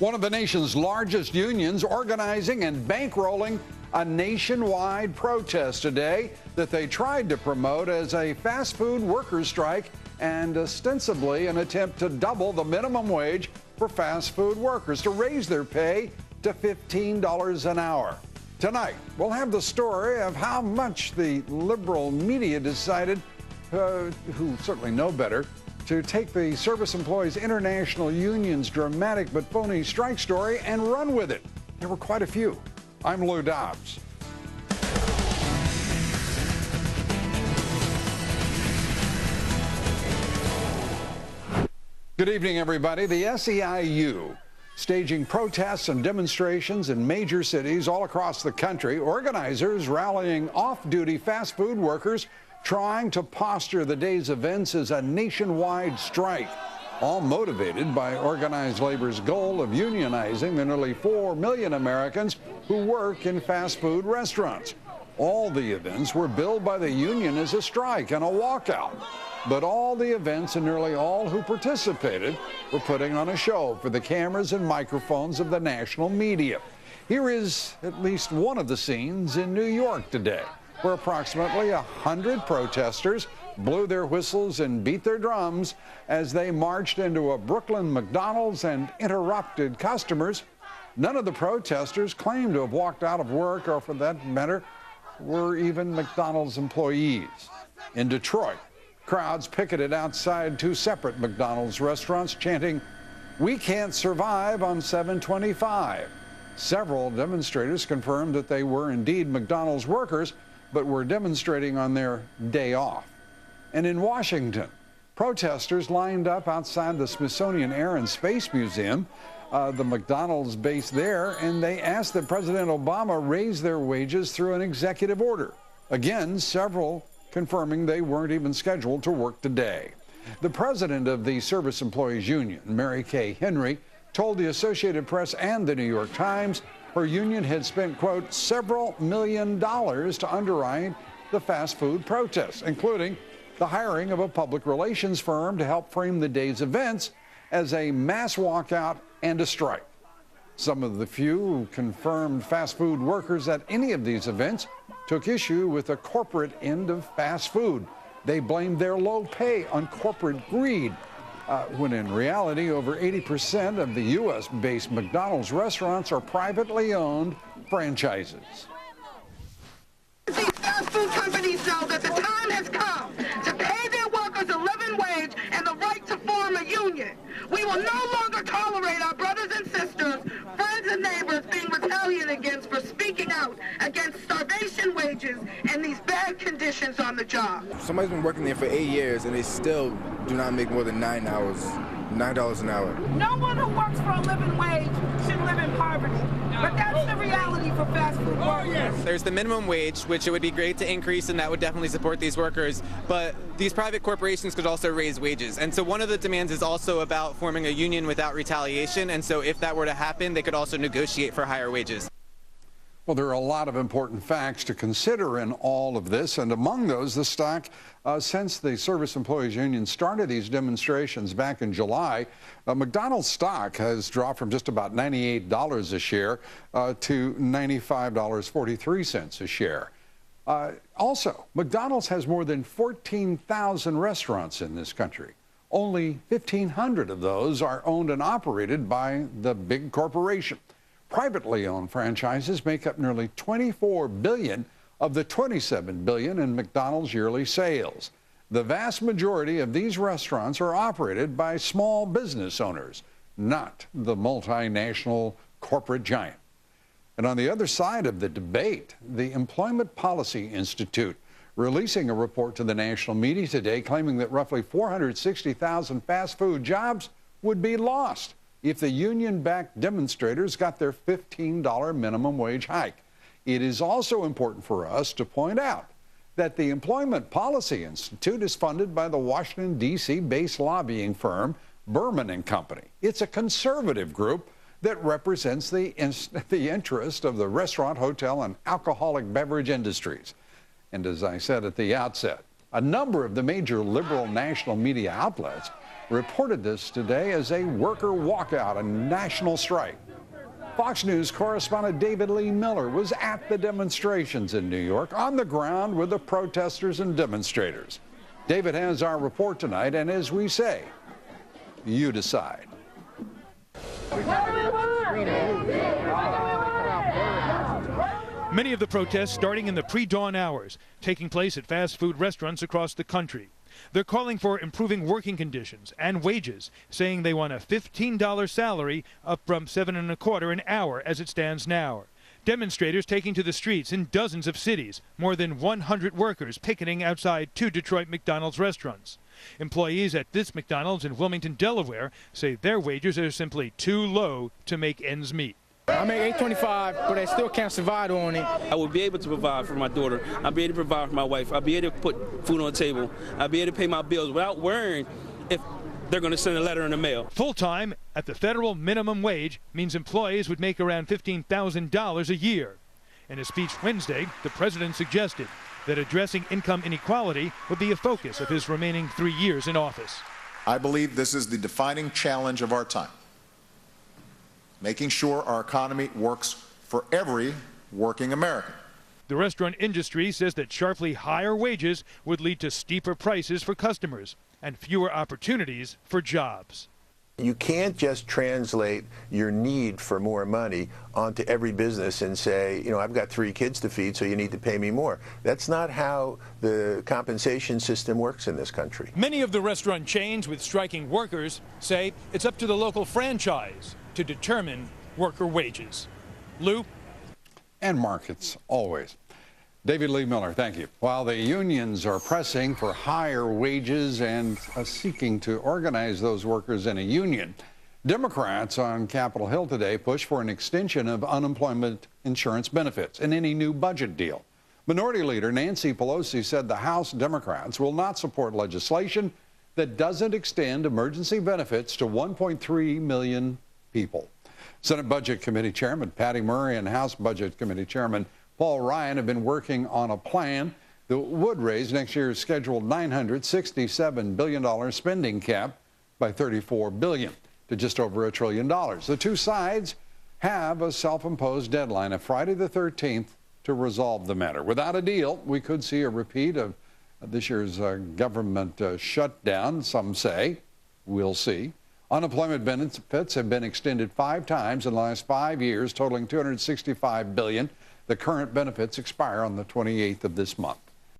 One of the nation's largest unions organizing and bankrolling a nationwide protest today that they tried to promote as a fast food workers' strike and ostensibly an attempt to double the minimum wage for fast food workers, to raise their pay to $15 an hour. Tonight, we'll have the story of how much the liberal media decided, who certainly know better, to take the Service Employees International Union's dramatic but phony strike story and run with it. There were quite a few. I'm Lou Dobbs. Good evening, everybody. The SEIU, staging protests and demonstrations in major cities all across the country. Organizers rallying off-duty fast food workers trying to posture the day's events as a nationwide strike, all motivated by organized labor's goal of unionizing the nearly 4 million Americans who work in fast food restaurants. All the events were billed by the union as a strike and a walkout. But all the events and nearly all who participated were putting on a show for the cameras and microphones of the national media. Here is at least one of the scenes in New York today, where approximately 100 protesters blew their whistles and beat their drums as they marched into a Brooklyn McDonald's and interrupted customers. None of the protesters claimed to have walked out of work, or for that matter, were even McDonald's employees. In Detroit, crowds picketed outside two separate McDonald's restaurants chanting, "We can't survive on 725. Several demonstrators confirmed that they were indeed McDonald's workers, but were demonstrating on their day off. And in Washington, protesters lined up outside the Smithsonian Air and Space Museum, the McDonald's base there, and they asked that President Obama raise their wages through an executive order. Again, several confirming they weren't even scheduled to work today. The president of the Service Employees Union, Mary Kay Henry, told the Associated Press and the New York Times her union had spent, quote, several $1 million to underwrite the fast food protests, including the hiring of a public relations firm to help frame the day's events as a mass walkout and a strike. Some of the few confirmed fast food workers at any of these events took issue with the corporate end of fast food. They blamed their low pay on corporate greed, when in reality, over 80% of the U.S.-based McDonald's restaurants are privately owned franchises. These fast food companies know that the time has come to pay their workers a living wage and the right to form a union. We will no longer tolerate our brothers and sisters, friends and neighbors being retaliated against for speaking out against starvation wages and these bad conditions on the job. Somebody's been working there for 8 years and they still do not make more than $9 an hour. No one who works for a living wage should live in poverty. But that's the reality for fast food workers. There's the minimum wage, which it would be great to increase, and that would definitely support these workers. But these private corporations could also raise wages. And so one of the demands is also about forming a union without retaliation. And so if that were to happen, they could also negotiate for higher wages. Well, there are a lot of important facts to consider in all of this, and among those, the stock, since the Service Employees Union started these demonstrations back in July, McDonald's stock has dropped from just about $98 a share to $95.43 a share. Also, McDonald's has more than 14,000 restaurants in this country. Only 1,500 of those are owned and operated by the big corporation. Privately owned franchises make up nearly $24 billion of the $27 billion in McDonald's yearly sales. The vast majority of these restaurants are operated by small business owners, not the multinational corporate giant. And on the other side of the debate, the Employment Policy Institute releasing a report to the national media today claiming that roughly 460,000 fast food jobs would be lost if the union-backed demonstrators got their $15 minimum wage hike. It is also important for us to point out that the Employment Policy Institute is funded by the Washington, D.C.-based lobbying firm Berman and Company. It's a conservative group that represents the interest of the restaurant, hotel, and alcoholic beverage industries. And as I said at the outset, a number of the major liberal national media outlets reported this today as a worker walkout, a national strike. Fox News correspondent David Lee Miller was at the demonstrations in New York, on the ground with the protesters and demonstrators. David has our report tonight, and as we say, you decide. Many of the protests starting in the pre-dawn hours, taking place at fast food restaurants across the country. They're calling for improving working conditions and wages, saying they want a $15 salary up from $7.25 an hour as it stands now. Demonstrators taking to the streets in dozens of cities, more than 100 workers picketing outside 2 Detroit McDonald's restaurants. Employees at this McDonald's in Wilmington, Delaware, say their wages are simply too low to make ends meet. I make $8.25, but I still can't survive on it. I will be able to provide for my daughter. I'll be able to provide for my wife. I'll be able to put food on the table. I'll be able to pay my bills without worrying if they're going to send a letter in the mail. Full-time at the federal minimum wage means employees would make around $15,000 a year. In a speech Wednesday, the president suggested that addressing income inequality would be a focus of his remaining 3 years in office. I believe this is the defining challenge of our time. Making sure our economy works for every working American. The restaurant industry says that sharply higher wages would lead to steeper prices for customers and fewer opportunities for jobs. You can't just translate your need for more money onto every business and say, you know, I've got 3 kids to feed, so you need to pay me more. That's not how the compensation system works in this country. Many of the restaurant chains with striking workers say it's up to the local franchise to determine worker wages. Lou? And markets, always. David Lee Miller, thank you. While the unions are pressing for higher wages and seeking to organize those workers in a union, Democrats on Capitol Hill today pushed for an extension of unemployment insurance benefits in any new budget deal. Minority Leader Nancy Pelosi said the House Democrats will not support legislation that doesn't extend emergency benefits to 1.3 million people. Senate Budget Committee Chairman Patty Murray and House Budget Committee Chairman Paul Ryan have been working on a plan that would raise next year's scheduled $967 billion spending cap by $34 billion to just over $1 trillion. The two sides have a self-imposed deadline of Friday the 13th to resolve the matter. Without a deal, we could see a repeat of this year's government shutdown, some say. We'll see. Unemployment benefits have been extended 5 times in the last 5 years, totaling $265 billion. The current benefits expire on the 28th of this month.